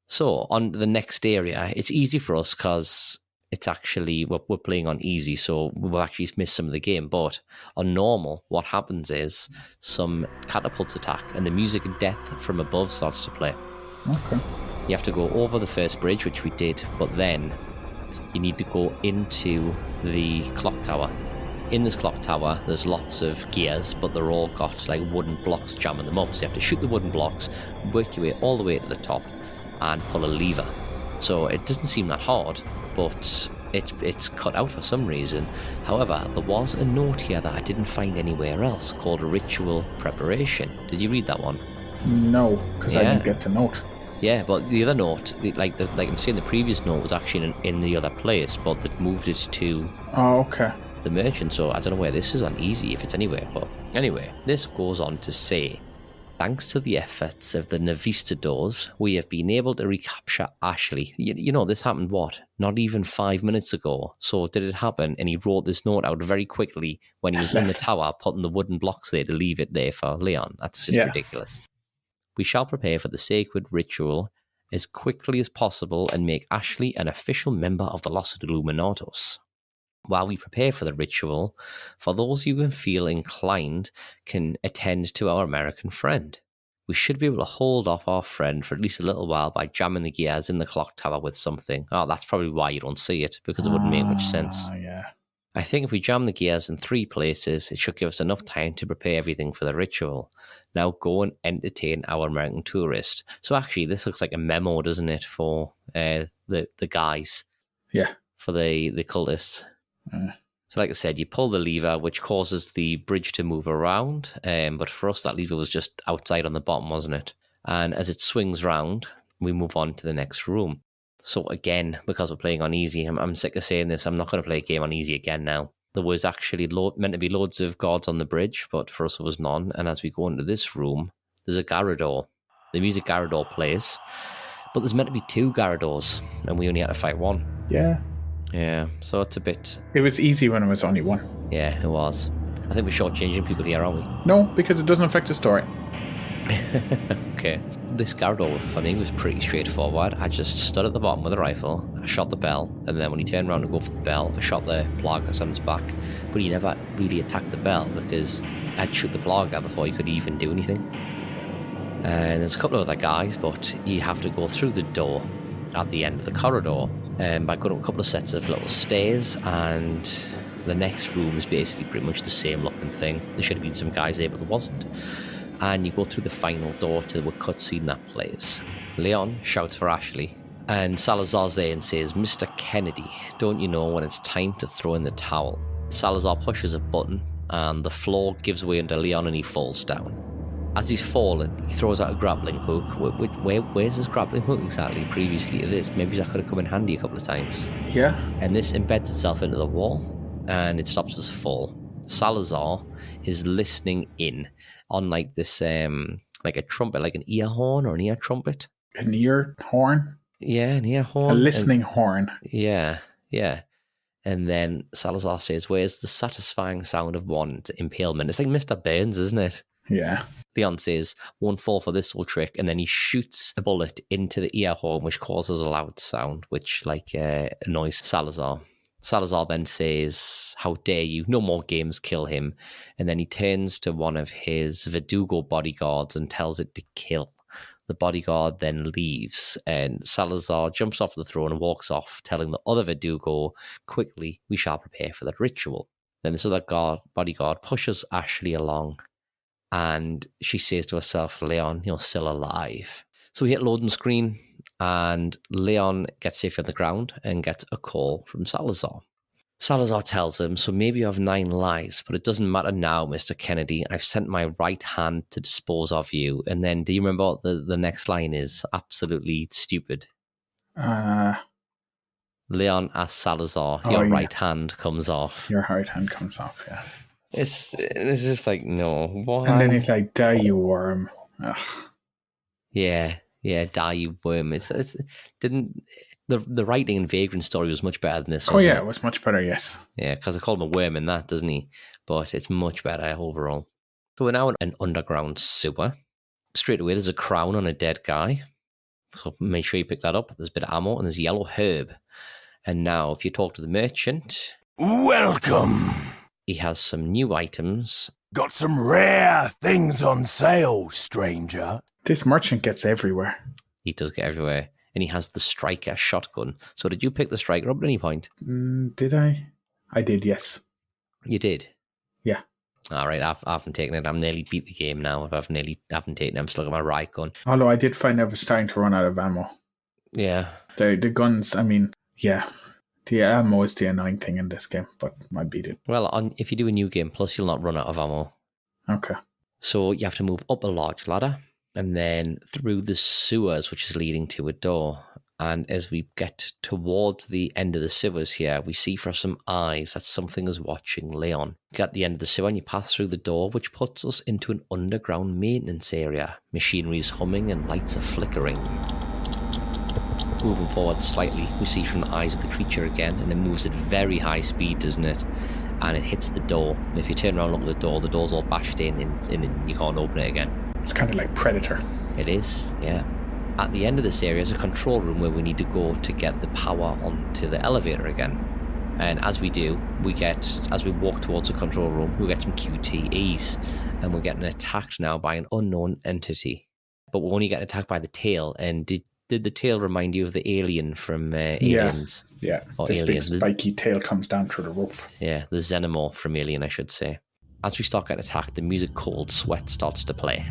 A: So on the next area, it's easy for us because it's actually, we're playing on easy, so we've actually missed some of the game. But on normal, what happens is some catapults attack and the music of death from above starts to play.
B: Okay.
A: You have to go over the first bridge, which we did, but then you need to go into the clock tower. In this clock tower, there's lots of gears, but they're all got like wooden blocks jamming them up. So you have to shoot the wooden blocks, work your way all the way to the top, and pull a lever. So it doesn't seem that hard, but it's cut out for some reason. However, there was a note here that I didn't find anywhere else called ritual preparation. Did you read that one?
B: No, because I didn't get the note.
A: Yeah, but the other note, like I'm saying, the previous note was actually in the other place, but they moved it to the merchant. So I don't know where this is on easy, if it's anywhere. But anyway, this goes on to say, thanks to the efforts of the Navistadors, we have been able to recapture Ashley. You know, this happened, not even 5 minutes ago. So did it happen? And he wrote this note out very quickly when he was in the tower, putting the wooden blocks there to leave it there for Leon. That's just ridiculous. We shall prepare for the sacred ritual as quickly as possible and make Ashley an official member of the Los Illuminados. While we prepare for the ritual, for those who feel inclined can attend to our American friend. We should be able to hold off our friend for at least a little while by jamming the gears in the clock tower with something. Oh, that's probably why you don't see it, because it wouldn't make much sense.
B: Yeah.
A: I think if we jam the gears in 3 places, it should give us enough time to prepare everything for the ritual. Now go and entertain our American tourist. So actually, this looks like a memo, doesn't it, for the guys?
B: Yeah.
A: For the cultists. So like I said, you pull the lever, which causes the bridge to move around. But for us, that lever was just outside on the bottom, wasn't it? And as it swings round, we move on to the next room. So again, because we're playing on easy, I'm sick of saying this, I'm not going to play a game on easy again now. There was actually meant to be loads of guards on the bridge, but for us it was none. And as we go into this room, there's a Garrador. The music Garrador plays, but there's meant to be 2 Garradors, and we only had to fight 1.
B: Yeah.
A: Yeah, so it's a bit...
B: It was easy when it was only 1.
A: Yeah, it was. I think we're shortchanging people here, aren't we?
B: No, because it doesn't affect the story.
A: Okay. This Garrador, for me, was pretty straightforward. I just stood at the bottom with a rifle, I shot the bell, and then when he turned around to go for the bell, I shot the Plagas on his back. But he never really attacked the bell, because I'd shoot the Plaga before he could even do anything. And there's a couple of other guys, but you have to go through the door at the end of the corridor by going up a couple of sets of little stairs, and the next room is basically pretty much the same looking thing. There should have been some guys there, but there wasn't. And you go through the final door to the cutscene that plays. Leon shouts for Ashley, and Salazar's there and says, "Mr. Kennedy, don't you know when it's time to throw in the towel?" Salazar pushes a button, and the floor gives way under Leon and he falls down. As he's fallen, he throws out a grappling hook. Where's his grappling hook exactly previously to this? Maybe that could have come in handy a couple of times.
B: Yeah.
A: And this embeds itself into the wall, and it stops his fall. Salazar is listening in on like this, like a trumpet, like an ear horn or an ear trumpet.
B: An ear horn?
A: Yeah, an ear horn.
B: A listening horn.
A: Yeah. And then Salazar says, "Where's the satisfying sound of one impalement?" It's like Mr. Burns, isn't it?
B: Yeah.
A: Leon says, "Won't fall for this little trick," and then he shoots a bullet into the ear horn, which causes a loud sound, which annoys Salazar. Salazar then says, "How dare you, no more games, kill him." And then he turns to one of his Verdugo bodyguards and tells it to kill. The bodyguard then leaves, and Salazar jumps off the throne and walks off, telling the other Verdugo, "Quickly, we shall prepare for that ritual." Then this other bodyguard pushes Ashley along, and she says to herself, "Leon, you're still alive." So we hit loading screen, and Leon gets safe on the ground and gets a call from Salazar. Salazar tells him, "So maybe you have 9 lives, but it doesn't matter now, Mr. Kennedy. I've sent my right hand to dispose of you." And then, do you remember what the next line is? Absolutely stupid. Leon asks Salazar, "Your right hand comes off."
B: Your right hand comes off, yeah.
A: It's just like, no. Why?
B: And then he's like, "Die, you worm." Ugh.
A: Yeah, die, you worm. The writing in Vagrant story was much better than this.
B: Oh yeah, it was much better, yes.
A: Yeah, because I called him a worm in that, doesn't he? But it's much better overall. So we're now in an underground sewer. Straight away, there's a crown on a dead guy. So make sure you pick that up. There's a bit of ammo, and there's yellow herb. And now, if you talk to the merchant...
D: Welcome!
A: He has some new items.
D: Got some rare things on sale, stranger.
B: This merchant gets everywhere.
A: He does get everywhere. And he has the striker shotgun. So did you pick the striker up at any point?
B: Did I? I did, yes.
A: You did?
B: Yeah.
A: All right, I haven't taken it. I'm nearly beat the game now. I haven't taken it. I'm still at my right gun.
B: Although I did find I was starting to run out of ammo.
A: Yeah.
B: The guns, I mean, yeah. The ammo is the annoying thing in this game, but I beat it.
A: Well, if you do a new game plus, you'll not run out of ammo.
B: Okay.
A: So you have to move up a large ladder. and then through the sewers, which is leading to a door. And as we get towards the end of the sewers here, we see from some eyes that something is watching Leon. You get the end of the sewer and you pass through the door, which puts us into an underground maintenance area. Machinery is humming and lights are flickering. Moving forward slightly, we see from the eyes of the creature again, and it moves at very high speed, doesn't it? And it hits the door. And if you turn around and look at the door's all bashed in and you can't open it again.
B: It's kind of like Predator.
A: It is, yeah. At the end of this area is a control room where we need to go to get the power onto the elevator again. And as we do, as we walk towards the control room, we get some QTEs, and we're getting attacked now by an unknown entity. But we're only getting attacked by the tail. And did the tail remind you of the alien from Aliens?
B: Yeah. This Aliens. Big spiky tail comes down through the roof.
A: Yeah, the xenomorph from Alien, I should say. As we start getting attacked, the music Cold Sweat starts to play.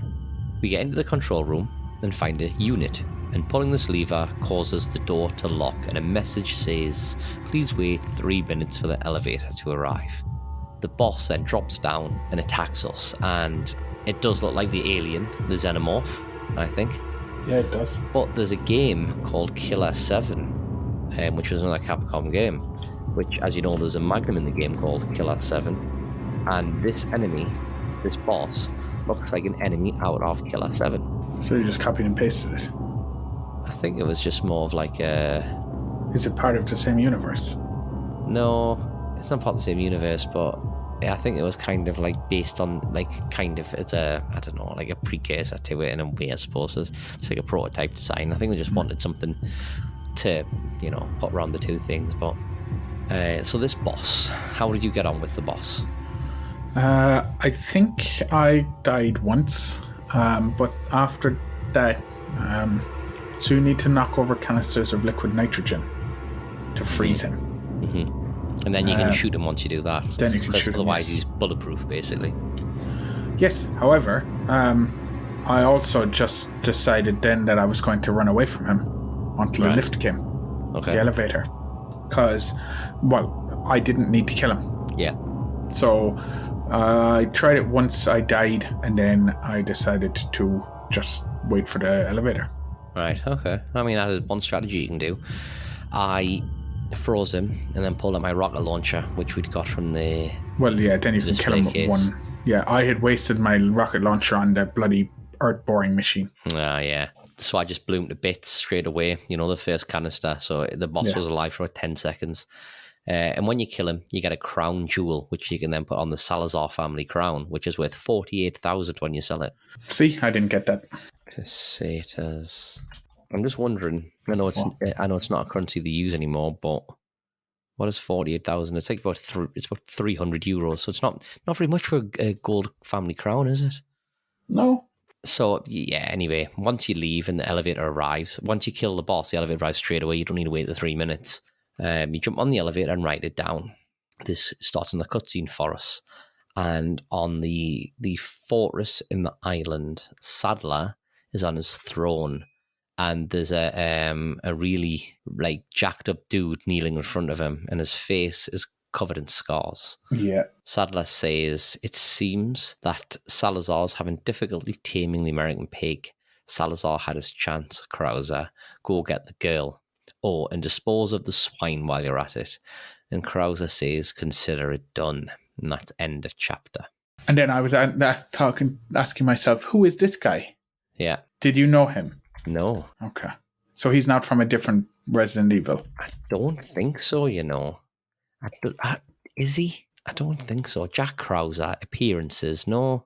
A: We get into the control room and find a unit, and pulling this lever causes the door to lock, and a message says, please wait 3 minutes for the elevator to arrive. The boss then drops down and attacks us, and it does look like the alien, the xenomorph, I think.
B: Yeah, it does.
A: But there's a game called Killer 7, which was another Capcom game, which, as you know, there's a Magnum in the game called Killer 7, and this enemy, this boss, looks like an enemy out of Killer 7.
B: So you just copied and pasted it?
A: I think it was just more of like a...
B: Is it part of the same universe?
A: No, it's not part of the same universe, but yeah, I think it was kind of like based on, like, kind of, it's a, I don't know, like a precursor to it in a way, I suppose. It's like a prototype design. I think they just wanted something to, you know, put around the two things. But so this boss, how did you get on with the boss?
B: I think I died once, but after that, so you need to knock over canisters of liquid nitrogen to freeze him.
A: Mm-hmm. And then you can shoot him once you do that.
B: Then you can shoot him.
A: Otherwise, he's bulletproof, basically.
B: Yes, however, I also just decided then that I was going to run away from him until the lift came. Okay. The elevator. Because, well, I didn't need to kill him.
A: Yeah.
B: So I tried it once, I died, and then I decided to just wait for the elevator.
A: Right, okay. I mean, that is one strategy you can do. I froze him and then pulled out my rocket launcher, which we'd got from the...
B: Well, yeah, then you can kill him with one. Yeah, I had wasted my rocket launcher on that bloody earth-boring machine.
A: Yeah. So I just blew him to bits straight away, you know, the first canister. So the boss was alive for 10 seconds. And when you kill him, you get a crown jewel, which you can then put on the Salazar family crown, which is worth 48,000 when you sell it.
B: See, I didn't get that.
A: Pesetas. I'm just wondering. I know it's not a currency they use anymore, but what is 48,000? It's like about 300 euros. So it's not very much for a gold family crown, is it?
B: No.
A: So yeah. Anyway, once you leave and the elevator arrives, once you kill the boss, the elevator arrives straight away. You don't need to wait the 3 minutes. You jump on the elevator and write it down. This starts in the cutscene for us. And on the fortress in the island, Sadler is on his throne. And there's a really, like, jacked up dude kneeling in front of him. And his face is covered in scars.
B: Yeah.
A: Sadler says, it seems that Salazar's having difficulty taming the American pig. Salazar had his chance, Krauser. Go get the girl. Oh, and dispose of the swine while you're at it. And Krauser says, consider it done. And that's end of chapter.
B: And then I was asking myself, who is this guy?
A: Yeah.
B: Did you know him?
A: No.
B: Okay. So he's not from a different Resident Evil?
A: I don't think so, you know. Is he? I don't think so. Jack Krauser, appearances, no.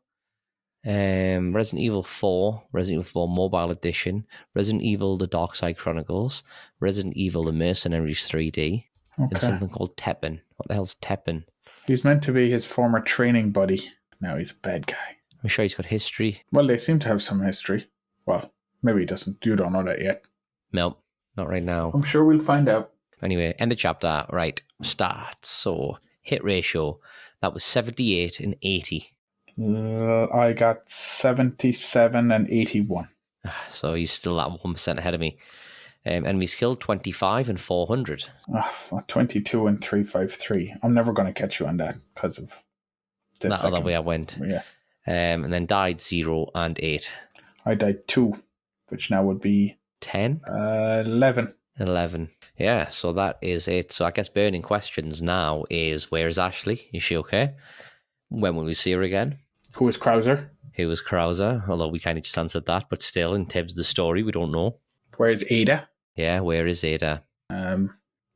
A: Resident Evil 4, Resident Evil 4 Mobile Edition, Resident Evil The Dark Side Chronicles, Resident Evil The Mercenaries 3D, and something called Teppen. What the hell's Teppen?
B: He's meant to be his former training buddy. Now he's a bad guy.
A: I'm sure he's got history.
B: Well, they seem to have some history. Well, maybe he doesn't. You don't know that yet.
A: No, not right now.
B: I'm sure we'll find out.
A: Anyway, end of chapter. Right, starts. So, hit ratio. That was 78 and 80.
B: I got 77 and 81.
A: So he's still at 1% ahead of me. Enemies killed 25 and 400.
B: 22 and 353. I'm never going to catch you on that because of
A: that other way I went.
B: Yeah.
A: And then died 0 and 8.
B: I died 2, which now would be
A: 10?
B: 11.
A: 11. Yeah, so that is it. So I guess burning questions now is, where is Ashley? Is she okay? When will we see her again?
B: Who is Krauser?
A: Who is Krauser? Although we kind of just answered that, but still, in terms of the story, we don't know.
B: Where is Ada?
A: Yeah, where is Ada?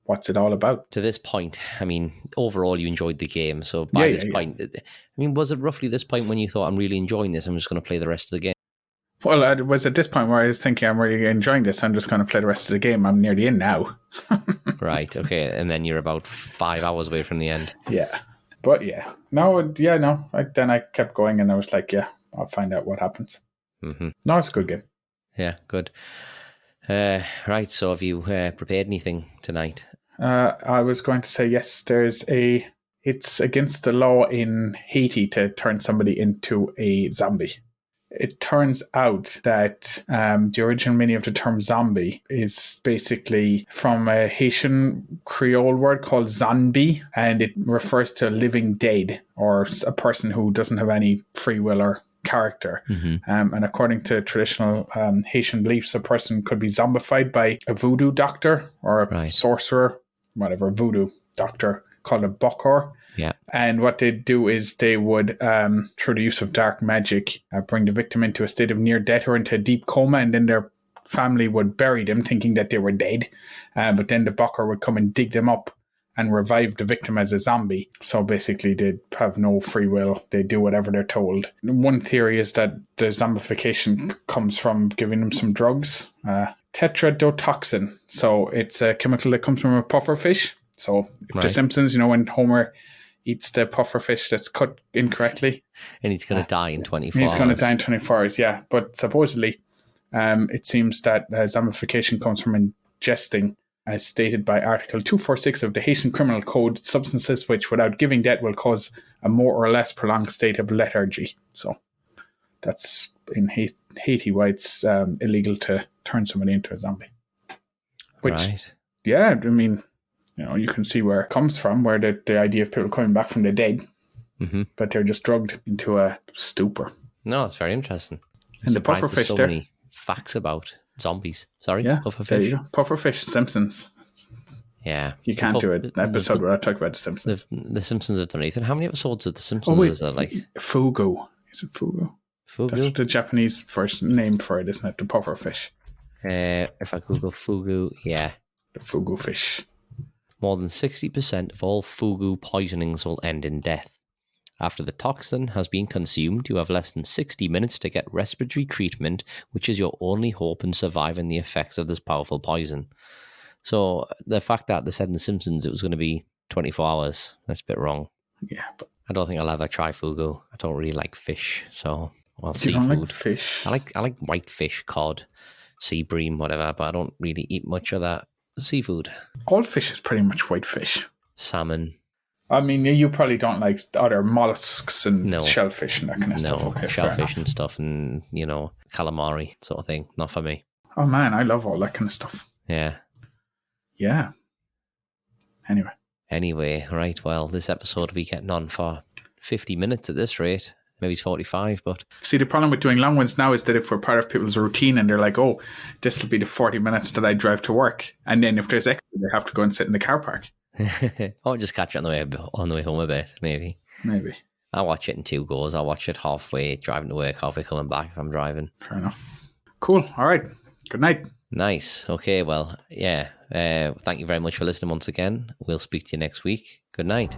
B: What's it all about?
A: To this point, I mean, overall, you enjoyed the game. So by this point, I mean, was it roughly this point when you thought, I'm really enjoying this, I'm just going to play the rest of the game?
B: Well, it was at this point where I was thinking, I'm really enjoying this, I'm just going to play the rest of the game. I'm near the end now.
A: Right, okay. And then you're about 5 hours away from the end.
B: Yeah. But yeah. Then I kept going and I was like, yeah, I'll find out what happens. Mm-hmm. No, it's a good game.
A: Yeah, good. Right, so have you prepared anything tonight?
B: I was going to say, yes, it's against the law in Haiti to turn somebody into a zombie. It turns out that the original meaning of the term zombie is basically from a Haitian Creole word called zanbi, and it refers to living dead or a person who doesn't have any free will or character. Mm-hmm. And according to traditional Haitian beliefs, a person could be zombified by a voodoo doctor or a sorcerer, whatever, voodoo doctor called a bokor.
A: Yeah.
B: And what they'd do is they would, through the use of dark magic, bring the victim into a state of near death or into a deep coma, and then their family would bury them thinking that they were dead. But then the bokor would come and dig them up and revive the victim as a zombie. So basically they'd have no free will. They do whatever they're told. One theory is that the zombification comes from giving them some drugs. Tetrodotoxin. So it's a chemical that comes from a puffer fish. So if The Simpsons, when Homer eats the puffer fish that's cut incorrectly.
A: And he's going to die in 24 hours.
B: He's going to die in 24 hours, yeah. But supposedly, it seems that zombification comes from ingesting, as stated by Article 246 of the Haitian Criminal Code, substances which, without giving death, will cause a more or less prolonged state of lethargy. So that's in Haiti why it's illegal to turn somebody into a zombie. Which, yeah, I mean, you can see where it comes from, where the idea of people coming back from the dead, but they're just drugged into a stupor.
A: No, that's very interesting.
B: And the pufferfish
A: so many facts about zombies. Sorry,
B: yeah,
A: pufferfish.
B: There you go. Pufferfish, Simpsons.
A: Yeah.
B: You can't do an episode where I talk about The Simpsons.
A: The Simpsons have done anything. How many episodes of The Simpsons is there?
B: Fugu. Is it Fugu?
A: Fugu?
B: That's the Japanese first name for it, isn't it? The pufferfish.
A: If I Google Fugu, yeah.
B: The Fugu fish.
A: More than 60% of all fugu poisonings will end in death. After the toxin has been consumed, you have less than 60 minutes to get respiratory treatment, which is your only hope in surviving the effects of this powerful poison. So the fact that they said in The Simpsons it was going to be 24 hours, that's a bit wrong.
B: Yeah. But
A: I don't think I'll ever try fugu. I don't really like fish, so seafood.
B: You don't like fish?
A: I like white fish, cod, sea bream, whatever, but I don't really eat much of that seafood.
B: All fish is pretty much white fish.
A: Salmon.
B: I mean, you probably don't like other mollusks and shellfish and that kind of stuff. Okay,
A: shellfish and stuff and, calamari sort of thing. Not for me.
B: Oh, man, I love all that kind of stuff.
A: Yeah.
B: Yeah.
A: Anyway, right, well, this episode will be getting on for 50 minutes at this rate. Maybe it's 45, but...
B: See, the problem with doing long ones now is that if we're part of people's routine and they're like, oh, this will be the 40 minutes that I drive to work. And then if there's extra, they have to go and sit in the car park.
A: I'll just catch it on the way home a bit, maybe.
B: Maybe.
A: I'll watch it in 2 goes. I'll watch it halfway driving to work, halfway coming back if I'm driving.
B: Fair enough. Cool. All right. Good night.
A: Nice. Okay, well, yeah. Thank you very much for listening once again. We'll speak to you next week. Good night.